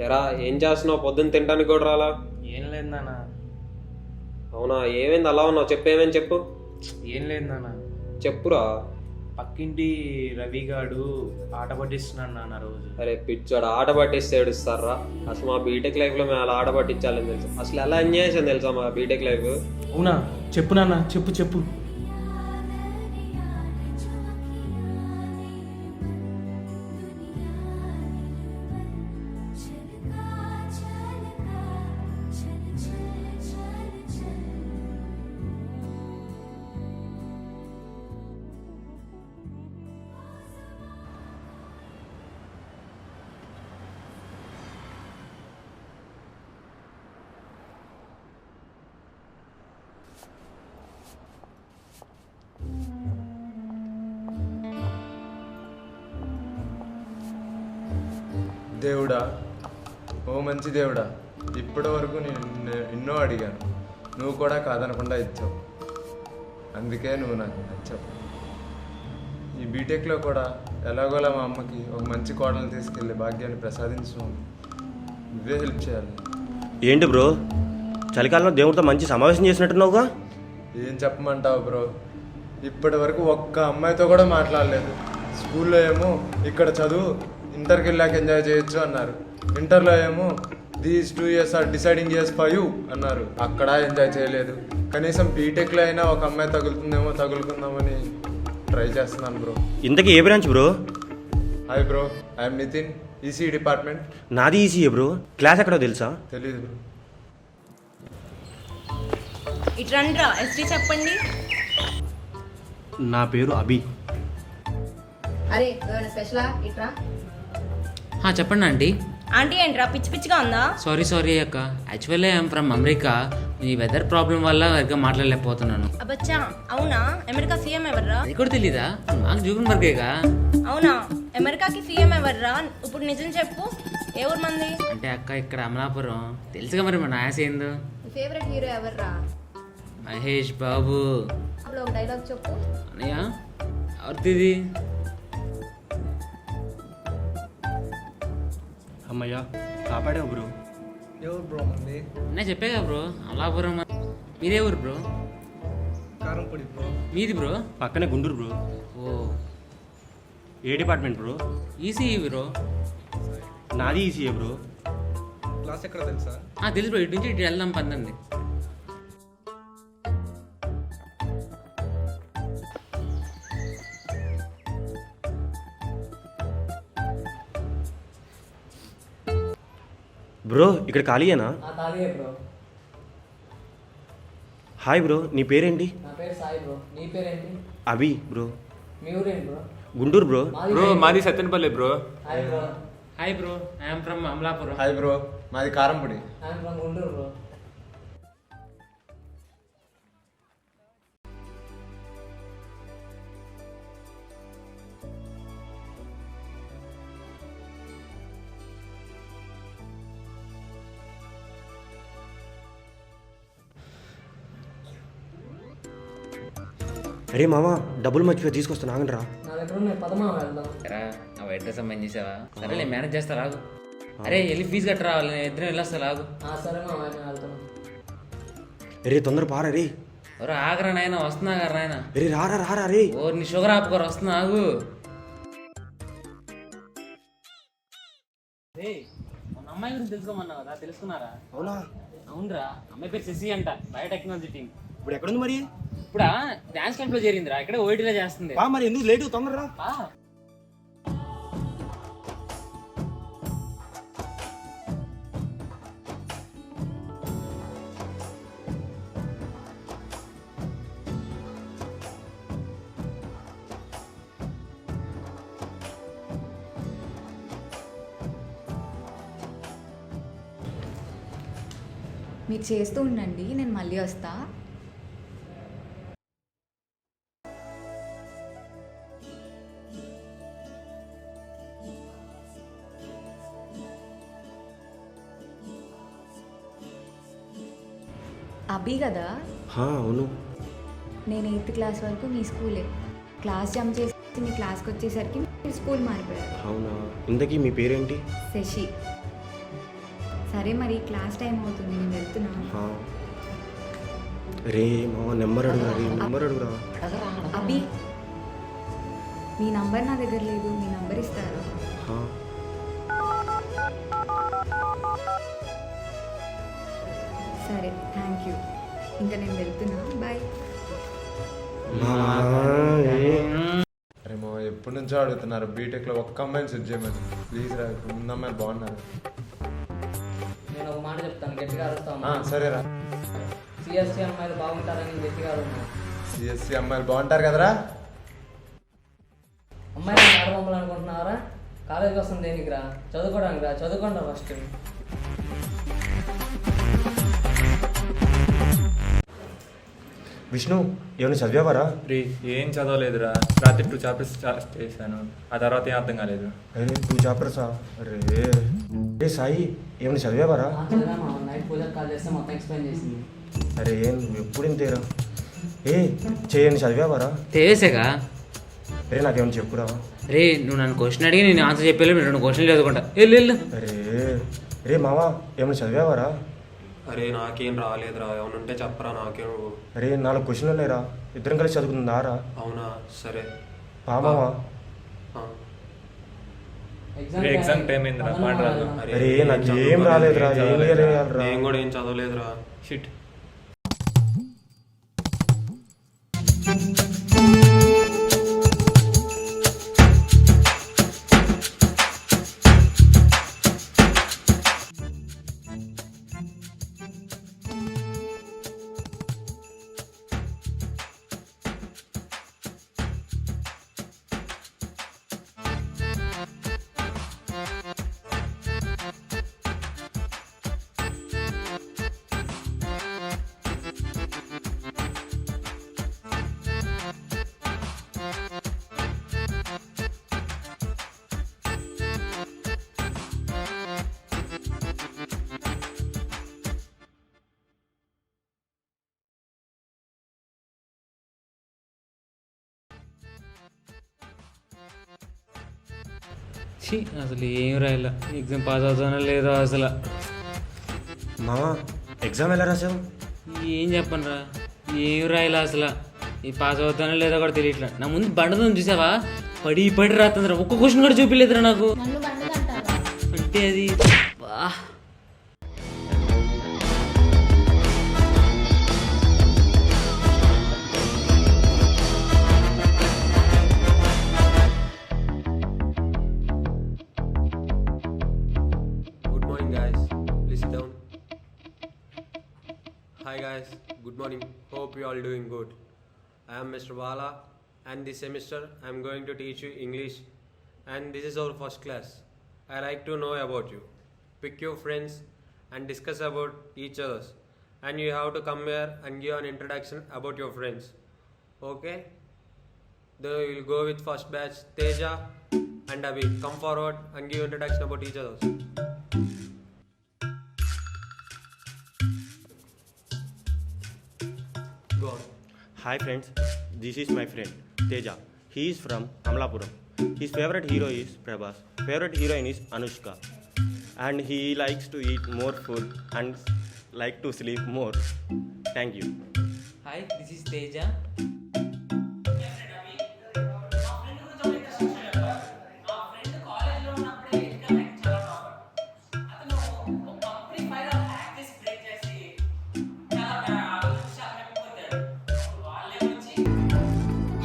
ఎరా ఏం చేస్తున్నావు? పొద్దున్న తినడానికి కూడా రాలా? ఏం లేదు నాన్న. అవునా, ఏమైంది అలా ఉన్నావు? చెప్పేమని చెప్పు. ఏం లేదు నాన్న. చెప్పురా. పక్కింటి రవిగాడు ఆట పట్టిస్తున్నాడు నాన్న రోజు. అరే పిచ్చోడు, ఆట పట్టిస్తే ఏడుస్తారా? అసలు మా బీటెక్ లైఫ్లో మేము అలా ఆట పట్టించాలని తెలుసు. అసలు ఎలా ఎంజాయ్ చేసాను తెలుసా మా బీటెక్ లైఫ్. అవునా, చెప్పు నాన్న, చెప్పు చెప్పు. దేవుడా, ఓ మంచి దేవుడా, ఇప్పటి వరకు నేను ఎన్నో అడిగాను, నువ్వు కూడా కాదనకుండా ఇచ్చావు. అందుకే నువ్వు నాకు నచ్చావు. ఈ బీటెక్లో కూడా ఎలాగోలా మా అమ్మకి ఒక మంచి కోడలు తీసుకెళ్ళి భాగ్యాన్ని ప్రసాదించడం, నువ్వే హెల్ప్ చేయాలి. ఏంటి బ్రో, చలికాలంలో దేవుడితో మంచి సమావేశం చేసినట్టున్నావుగా? ఏం చెప్పమంటావు బ్రో, ఇప్పటి వరకు ఒక్క అమ్మాయితో కూడా మాట్లాడలేదు. స్కూల్లో ఏమో ఇక్కడ చదువు, ఇంటర్కి వెళ్ళాక ఎంజాయ్ చేయొచ్చు అన్నారు. ఇంటర్లో ఏమో these 2 years are deciding years for you అన్నారు. అక్కడ ఎంజాయ్ చేయలేదు. కనీసం బీటెక్లో అయినా ఒక అమ్మాయి తగులుతుందేమో తగులుకుందామని ట్రై చేస్తున్నాను బ్రో. ఇంతకీ ఏ branch bro? Hi bro, I'm Nitin, EC department. నాది ఈసీఏ బ్రో. క్లాస్ ఎక్కడో తెలుసా? తెలీదు బ్రో. ఇట్రండ్రా, ఎస్టీ చెప్పండి. నా పేరు అభి. అరే ఏమైనా స్పెషలా? ఇట్రా. చెప్పండి ఆంటీ. ఆంటీ ఏంట్రా, పిచ్చి పిచ్చిగా ఉందా? సారీ అక్క, యాక్చువల్లీ ఐఎమ్ ఫ్రమ్ అమెరికా. ఈ వెదర్ ప్రాబ్లం వల్ల సరిగ్గా మాట్లాడలేకపోతున్నాను. అబ్బచ్చా, అవునా? అమెరికా సీఎం ఎవర్రా? అది కూడా తెలీదా? నాకు జూన్ బర్గేగా. అవునా, అమెరికాకి సీఎం ఎవర్రా? ఇప్పుడు నిజం చెప్పు, ఏ ఊరు మంది? అంటే అక్క ఇక్కడ అమలాపురం తెలుసుగా, మరి మన ఆశ ఏందో. ఫేవరెట్ హీరో ఎవర్రా? మహేష్ బాబు. అప్పుడు ఒక డైలాగ్ చెప్పు. అన్నయ్య ఎవరిది? అమ్మయ్యా, కాపాడావు బ్రో. ఎవరు బ్రో మంది? నేను చెప్పాగా బ్రో, అమలాపురం. మీదే ఊరు బ్రో? కారంపొడి బ్రో. మీది బ్రో? పక్కనే గుంటూరు బ్రో. ఓ, ఏ డిపార్ట్మెంట్ బ్రో? ECE bro. నాది ఈసీఏ బ్రో. క్లాస్ ఎక్కడ తెలుసా? తెలుసు బ్రో, ఇటు నుంచి ఇటు వెళ్దాం పందండి. బ్రో ఇక్కడ ఖాళీయేనా? ఖాళీయే బ్రో. హాయ్ బ్రో, నీ పేరేంటి? నా పేరు సాయి బ్రో. నీ పేరేంటి? అభి బ్రో. మీ ఊరేంటి బ్రో? గుంటూరు బ్రో. బ్రో మాది Sattenapalli bro. Hi bro. Hi bro, I'm from Amalapuram. Hi bro, మాది కారంపొడి. I'm from Guntur bro. అరే మామ, డబ్బులు మర్చిపోయి తీసుకొస్తాను, ఆగండి రా. నా దగ్గర ఉన్నాయి, పదమా వెళ్దాం. రా, ఆ అడ్రస్ అమ్మాయి చేసావా? సరే నేను మేనేజ్ చేస్తా, రాగు. అరే వెళ్ళి ఫీజు కట్ట రావాలి, నేను ఇద్దరం వెళ్ళొస్తా, రాగు. సరే మా నేను వెళ్తాను. రే తొందర పారా రే. ఎవరు ఆగరా నాయన, వస్తున్నా గారు నాయన. రే రారా రారా రే. ఓ నీ షుగర్ ఆపుకోరు, వస్తున్నా, ఆగు. మన అమ్మాయి గురించి తెలుసుకోమన్నావు కదా, తెలుసుకున్నారా? అవునా? అవునరా, అమ్మాయి పేరు శశి అంట, బయోటెక్నాలజీ టీం. ఇప్పుడు ఎక్కడుంది మరి? ఇప్పుడు డాన్స్ క్యాంప్ లో చేరిందిరా, ఇక్కడే ఓటీలో చేస్తుంది. మరి ఎందుకు లేటు, తొందరరా. మీరు చేస్తూ ఉండండి, నేను మళ్ళీ వస్తా. అభి కదా? అవును. నేను 8th క్లాస్ వరకు మీ స్కూలే. క్లాస్ జంప్ చేసి మీ క్లాస్కి వచ్చేసరికి మీ స్కూల్ మారిపోయారు. అవునా? ఇంతకీ మీ పేరేంటి? శశి. సరే మరి క్లాస్ టైం అవుతుంది, నేను వెళ్తున్నా. రే మా నెంబర్ అడుగురా, రే నెంబర్ అడుగురా. అభి, మీ నంబర్ నా దగ్గర లేదు, మీ నంబర్ ఇస్తారా? ఆ. సరే, థ్యాంక్ యూ. ఇంకా నేను వెళ్తున్నా, బాయ్. అరే మా ఎప్పటి నుంచో అడుగుతున్నారు బీటెక్లో ఒక్క అమ్మాయిని సెట్ చేయమని. ప్లీజ్ రా, ఇప్పుడు ముందు అమ్మాయిలు బాగున్నారు. నేను ఒక మాట చెప్తాను, గట్టిగా అరుస్తాను. సరేరా. సిఎస్సి అమ్మాయిలు బాగుంటారని గట్టిగా అడుగుతున్నాను. సిఎస్సి అమ్మాయిలు బాగుంటారు కదరా? అమ్మాయిలు ఆడబొమ్మలు అనుకుంటున్నారా? కాలేజీకి వస్తుంది దేనికి రా? చదువుకోవడానికి రా, చదువుకోండి ఫస్ట్. విష్ణు ఏమైనా చదివావరా? రే ఏం చదవలేదురా, రాత్రి 2 చాప్టర్స్ చేశాను, ఆ తర్వాత ఏం అర్థం కాలేదు. అరే 2 చాప్టర్సా? అరే ఏ సాయి ఏమైనా చదివావరా? చదివామా? నైట్ పూజకి కాల్ చేస్తే మొత్తం ఎక్స్ప్లెయిన్ చేసింది. అరే నువ్వు ఎప్పుడు ఇంతేరా? ఏ చేయని చదివావరా? తెలిసాగా అరే నాకేమైనా చెప్పురా. రే నువ్వు నన్ను క్వశ్చన్ అడిగి నేను ఆన్సర్ చెప్పేది 2 క్వశ్చన్లు చదువుకుంటా. వెళ్ళు. అరే రే మావా ఏమైనా చదివావరా? అరే నాకేం రాలేదురా, ఏమైనా ఉంటే చెప్పరా నాకేం. అరే 4 క్వశ్చన్లు ఉన్నాయిరా, ఇద్దరం కలిసి చదువుకుందారా? అవునా? సరే మావా. ఎగ్జామ్ టైం అయిందిరా, మాట రాదు. అరే నాకేం రాలేదురా, ఏం చేయాలిరా? నేను కూడా ఏం చదవలేదురా. షిట్. అసలు ఏం రాయాల, ఎగ్జామ్ పాస్ అవుతానో లేదో అసలు. మావా ఎగ్జామ్ ఎలా రాసావు? ఏం చెప్పను రా, ఏం రాయాల అసలు. ఈ పాస్ అవుతానో లేదో కూడా తెలియట్లా. నా ముందు బండతో చూసావా, పడి రాస్తుందిరా, ఒక్క క్వశ్చన్ కూడా చూపించలేదురా నాకు. అంటే అది బా. Hi guys, good morning. Hope you all doing good. I am Mr. Bala and this semester I am going to teach you English and this is our first class. I like to know about you. Pick your friends and discuss about each others and you have to come here and give an introduction about your friends. Okay? Then we will go with first batch Teja and Abhi. Come forward and give introduction about each others. Go on. Hi friends, this is my friend Teja. He is from Amlapuram. His favorite hero is Prabhas. Favorite heroine is Anushka. And he likes to eat more food and like to sleep more. Thank you. Hi, this is Teja.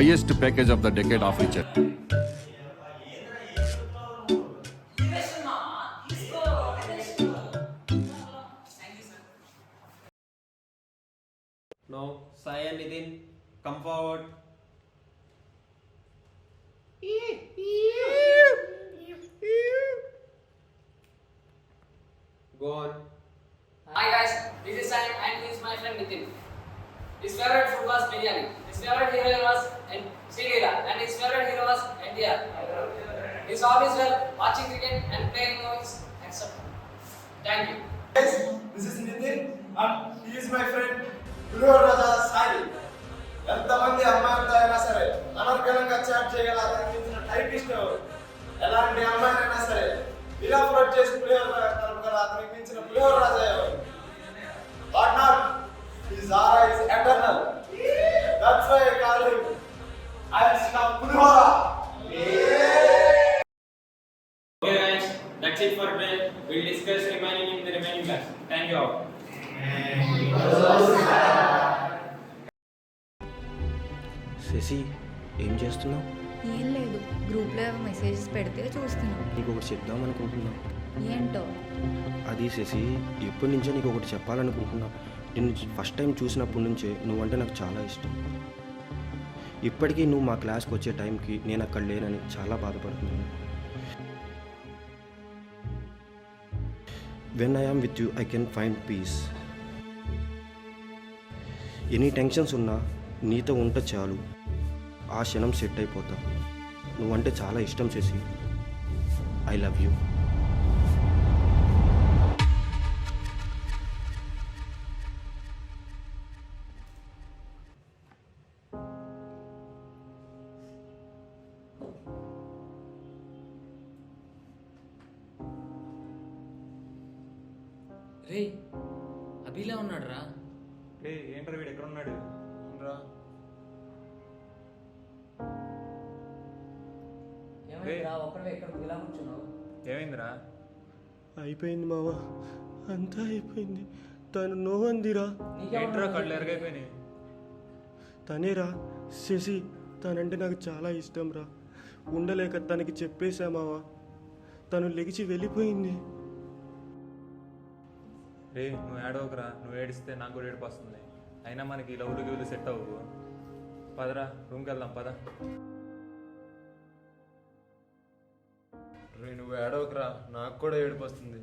highest package of the decade of Richard. Now, Sai and Nitin, come forward. Go on. Hi guys, this is Sai and this is my friend Nitin. His favorite food was biryani. His favorite hero was Srila and his favorite hero was NTR. His hobbies were watching cricket and playing movies, etc. Thank you. Guys, this is Nitin and he is my friend Guru Raja Sai. ఎంతమంది అమ్మాయిలతో అయినా సరే అనర్గళంగా chat చేయగల అనిపించిన typist ఎవరు? ఎలాంటి అమ్మాయినైనా సరే ఇలా ఫ్లోట్ చేసి ప్లేయర్ కలపగల అతనికి మించిన పులిహోర రాజా ఎవరు? But not. His aura is eternal. That's why I call him Einstein Pulihora. Okay guys, that's it for today. We'll discuss remaining in the remaining class. Thank you all. Shashi ఏం చేస్తున్నావు? ఏం లేదు, గ్రూప్లో messages పెడితే చూస్తున్నాను. నీకు ఒకటి చెప్దాం అనుకుంటున్నా. ఏంటో? అది శశి, ఎప్పటి నుంచో నీకు ఒకటి చెప్పాలనుకుంటున్నా. నేను ఫస్ట్ టైం చూసినప్పటి నుంచే నువ్వంటే నాకు చాలా ఇష్టం. ఇప్పటికీ నువ్వు మా క్లాస్కి వచ్చే టైంకి నేను అక్కడ లేనని చాలా బాధపడుతున్నాను. When I am with you I can find peace. ఎన్ని టెన్షన్స్ ఉన్నా నీతో ఉంటే చాలు, ఆ క్షణం సెట్ అయిపోతా. నువ్వంటే చాలా ఇష్టం చేసి. I love you. రే అభిలా ఉన్నాడు రా. ఏంట్రా వీడు ఎక్కడ ఉన్నాడు? ఏమైందిరా? అయిపోయింది మావా, అంతా అయిపోయింది. తను నో అందిరా. ఏంట్రా కళ్ళు ఎరగైపోయినాయి? తనేరా శశి. తనంటే నాకు చాలా ఇష్టం రా. ఉండలేక తనకి చెప్పేశా మావా. తను లెగిచి వెళ్ళిపోయింది. రే నువ్వు ఏడవకురా, నువ్వు ఏడిస్తే నాకు కూడా ఏడుపు వస్తుంది. అయినా మనకి లవ్లు గివ్లు సెట్ అవ్వవు. పదరా రూమ్కి వెళ్దాం పద. రే నువ్వు ఏడవకురా, నాకు కూడా ఏడుపు వస్తుంది.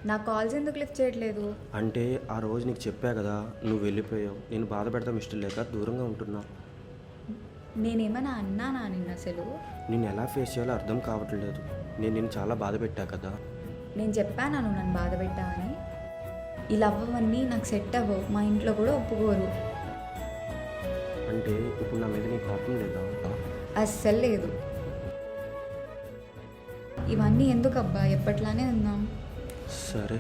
నా కాల్స్ ఎందుకు లిఫ్ట్ చేయట్లేదు? అంటే ఆ రోజు నీకు చెప్పా కదా, నువ్వు వెళ్ళిపోయావు. నేను బాధ పెడతాం ఇష్టం లేక దూరంగా ఉంటున్నా. నేనేమన్నా అన్నానా నిన్ను? అసలు నేను ఎలా ఫేస్ చేయాలో అర్థం కావట్లేదు. నేను నిన్ను చాలా బాధ పెట్టా కదా. నేను చెప్పాను నన్ను బాధ పెట్టావని. ఇలా అవ్వవన్నీ నాకు సెట్ అవ్వవు, మా ఇంట్లో కూడా ఒప్పుకోరు. అంటే ఇప్పుడు నా మీద నీ కోపం లేదా? అస్సలు లేదు. ఇవన్నీ ఎందుకబ్బా, ఎప్పట్లానే ఉందాం. సరే.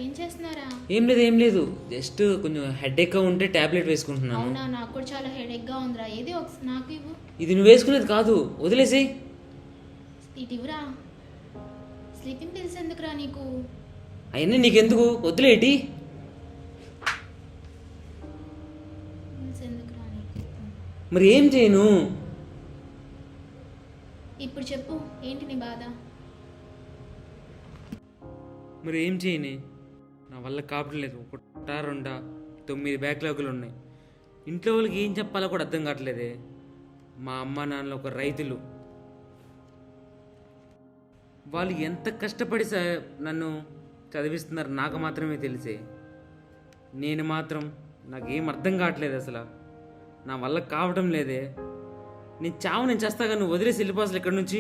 ఏం చేస్తున్నారా? ఏం లేదు జస్ట్ కొంచెం హెడేక్ గా ఉంటే టాబ్లెట్ వేసుకుంటున్నాను. అవునా, నాకు కూడా చాలా హెడేక్ గా ఉందిరా. ఏది నాకు ఇవ్వు. ఇది నువ్వు వేసుకునేది కాదు, వదిలేసి. ఇటు ఇవ్వరా. స్లీపింగ్ పిల్స్ ఎందుకురా నీకు? అయినా నీకెందుకు, వదిలేటి. ఎందుకురా నీకు? మరి ఏం చేయను? ఇప్పుడు చెప్పు, ఏంటి నీ బాధ? మరి ఏం చేయని, నా వల్ల కావట్లేదు. 1 2 9 బ్యాక్లాగులు ఉన్నాయి. ఇంట్లో వాళ్ళకి ఏం చెప్పాలో కూడా అర్థం కావట్లేదే. మా అమ్మ నాన్నలు ఒక రైతులు. వాళ్ళు ఎంత కష్టపడి నన్ను చదివిస్తున్నారు నాకు మాత్రమే తెలిసే. నేను మాత్రం నాకేం అర్థం కావట్లేదు అసలు. నా వల్ల కావటం లేదే. నేను చేస్తాగా, నువ్వు వదిలేసి వెళ్ళిపోవాలి ఇక్కడి నుంచి.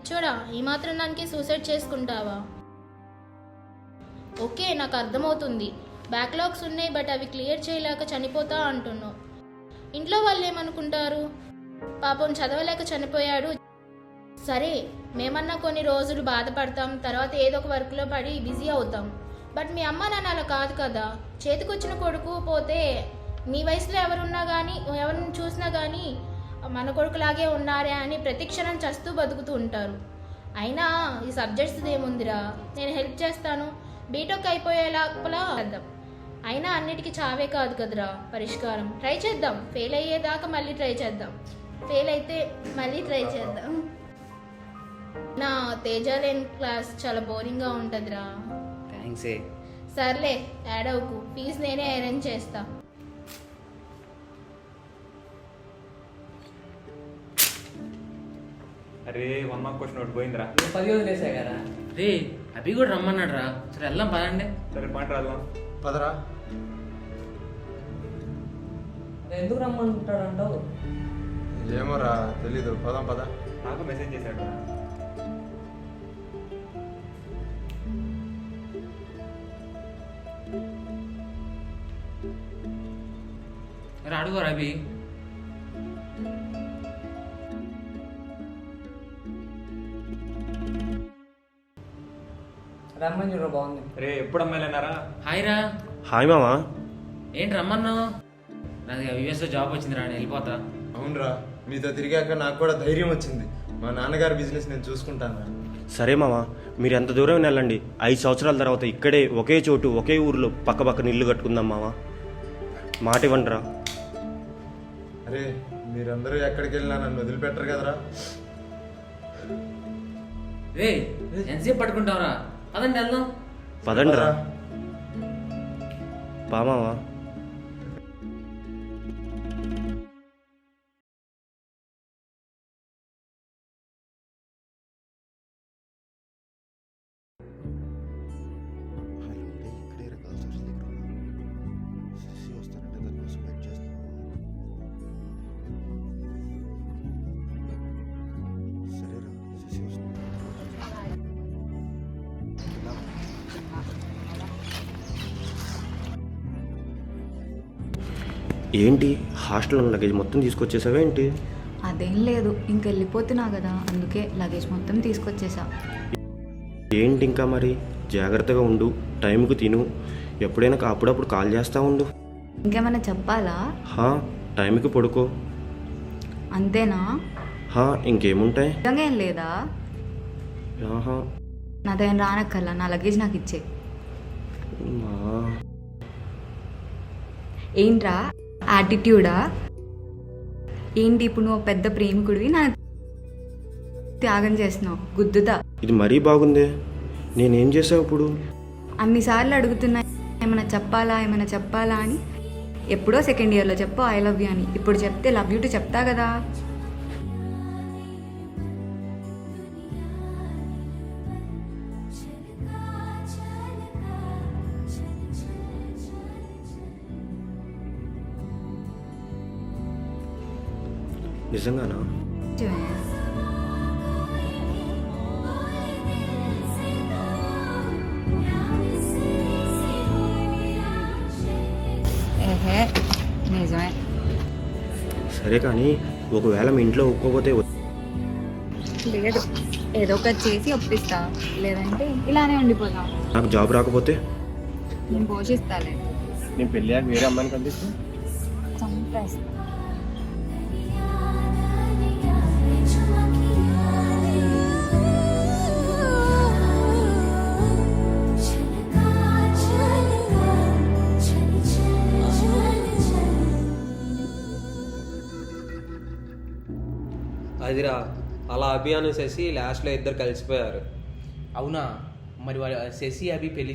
చూడా, ఈ మాత్రం దానికి సూసైడ్ చేసుకుంటావా? ఓకే, నాకు అర్థమవుతుంది. బ్యాక్లాగ్స్ ఉన్నాయి, బట్ అవి క్లియర్ చేయలేక చనిపోతా అంటున్నావు. ఇంట్లో వాళ్ళు ఏమనుకుంటారు? పాపం చదవలేక చనిపోయాడు. సరే, మేమన్నా కొన్ని రోజులు బాధపడతాం, తర్వాత ఏదో ఒక వర్క్లో పడి బిజీ అవుతాం. బట్ మీ అమ్మ నాన్న అలా కాదు కదా. చేతికొచ్చిన కొడుకు పోతే మీ వయసులో ఎవరున్నా కానీ, ఎవరిని చూసినా కానీ మన కొడుకులాగే ఉన్నారే అని ప్రతిక్షణం చస్తూ బతుకుతూ ఉంటారు. అయినా ఈ సబ్జెక్ట్స్ ఏముందిరా, నేను హెల్ప్ చేస్తాను. బీటెక్ అయిపోయే లోపల చేద్దాం. అయినా అన్నిటికీ చావే కాదు కదరా పరిష్కారం. ట్రై చేద్దాం, ఫెయిల్ అయ్యేదాకా మళ్ళీ ట్రై చేద్దాం. ఫెయిల్ అయితే మళ్ళీ ట్రై చేద్దాం. నా తేజ లేని క్లాస్ చాలా బోరింగ్గా ఉంటుందిరా. థ్యాంక్స్. సర్లే ఏడవకు, ఫీజు నేనే అరేంజ్ చేస్తా. అరే 1 మార్క్ క్వశ్చన్ ఒకటి పోయిందిరా. 10 వదిలేసా కదా. రే అభి కూడా రమ్మన్నాడు రా. సరే వెళ్దాం పదండి. సరే పాయింట్ రాదు. పదరా. ఎందుకు రమ్మంటాడంటావు? ఏమోరా తెలీదు, పదం పద. నాకు మెసేజ్ చేశాడు రా. అడుగురా అభి. రమ్మని చూడ బాగుంది. రే ఎప్పుడు అమ్మాయిలేనారా? హాయ్ రా. హాయ్ మామా. ఏంటి రమ్మన్నావు? నాకు యూఎస్లో జాబ్ వచ్చింది రా, నేను వెళ్ళిపోతా. అవునరా, మీతో తిరిగాక నాకు కూడా ధైర్యం వచ్చింది. మా నాన్నగారి బిజినెస్ నేను చూసుకుంటాను. సరే మామా, మీరు ఎంత దూరం వెళ్ళండి. 5 సంవత్సరాల తర్వాత ఇక్కడే ఒకే చోటు ఒకే ఊరిలో పక్క పక్కన ఇల్లు కట్టుకుందాం మామా. మాట ఇవ్వండిరా. అరే మీరందరూ ఎక్కడికి వెళ్ళినా నన్ను వదిలిపెట్టరు కదరా. రే ఎంతసేపు పట్టుకుంటావురా? పదండి వెళ్దాం. పదండిరా. బా మామా. ఏంటి హాస్టల్లో లగేజ్ మొత్తం తీసుకొచ్చేసావా ఏంటి? అదేం లేదు, ఇంకెళ్ళిపోతున్నా కదా, అందుకే లగేజ్ మొత్తం తీసుకొచ్చేసా. ఏంటి ఇంకా మరి? జాగ్రత్తగా ఉండు, టైంకు తిను, ఎప్పుడైనా అప్పుడప్పుడు కాల్ చేస్తూ ఉండు. ఇంకేమైనా చెప్పాలా? టైంకి పడుకో. అంతేనా? ఇంకేముంటాయి? నిజంగా ఏం లేదా? నాదేం రానక్కర్లా, నా లగేజ్ నాకు ఇచ్చే. ఏంట్రా యాటిట్యూడా? ఏంటి ఇప్పుడు నువ్వు పెద్ద ప్రేమికుడివి నా త్యాగం చేస్తున్నావు? గుద్దుతా. ఇది మరీ బాగుంది. నేనేం చేసావు ఇప్పుడు? అన్నిసార్లు అడుగుతున్నా ఏమైనా చెప్పాలా అని. ఎప్పుడో సెకండ్ ఇయర్లో చెప్పు ఐ లవ్ యూ అని, ఇప్పుడు చెప్తే లవ్ యూ టు చెప్తా కదా. నిజంగానా? నిజమే. సరే కానీ ఒకవేళ మీ ఇంట్లో ఒప్పుకోకపోతే? లేదు, ఏదో ఒకటి చేసి ఒప్పిస్తా, లేదంటే ఇలానే ఉండిపోతా. నాకు జాబ్ రాకపోతే? నేను పోషిస్తాలే. నేను పెళ్ళాక వేరే అమ్మాయిని కనిపిస్తా. చంపేస్తా. అదిరా, అలా అభియాను శశి లాస్ట్లో ఇద్దరు కలిసిపోయారు. అవునా? మరి శశి అభి పెళ్లి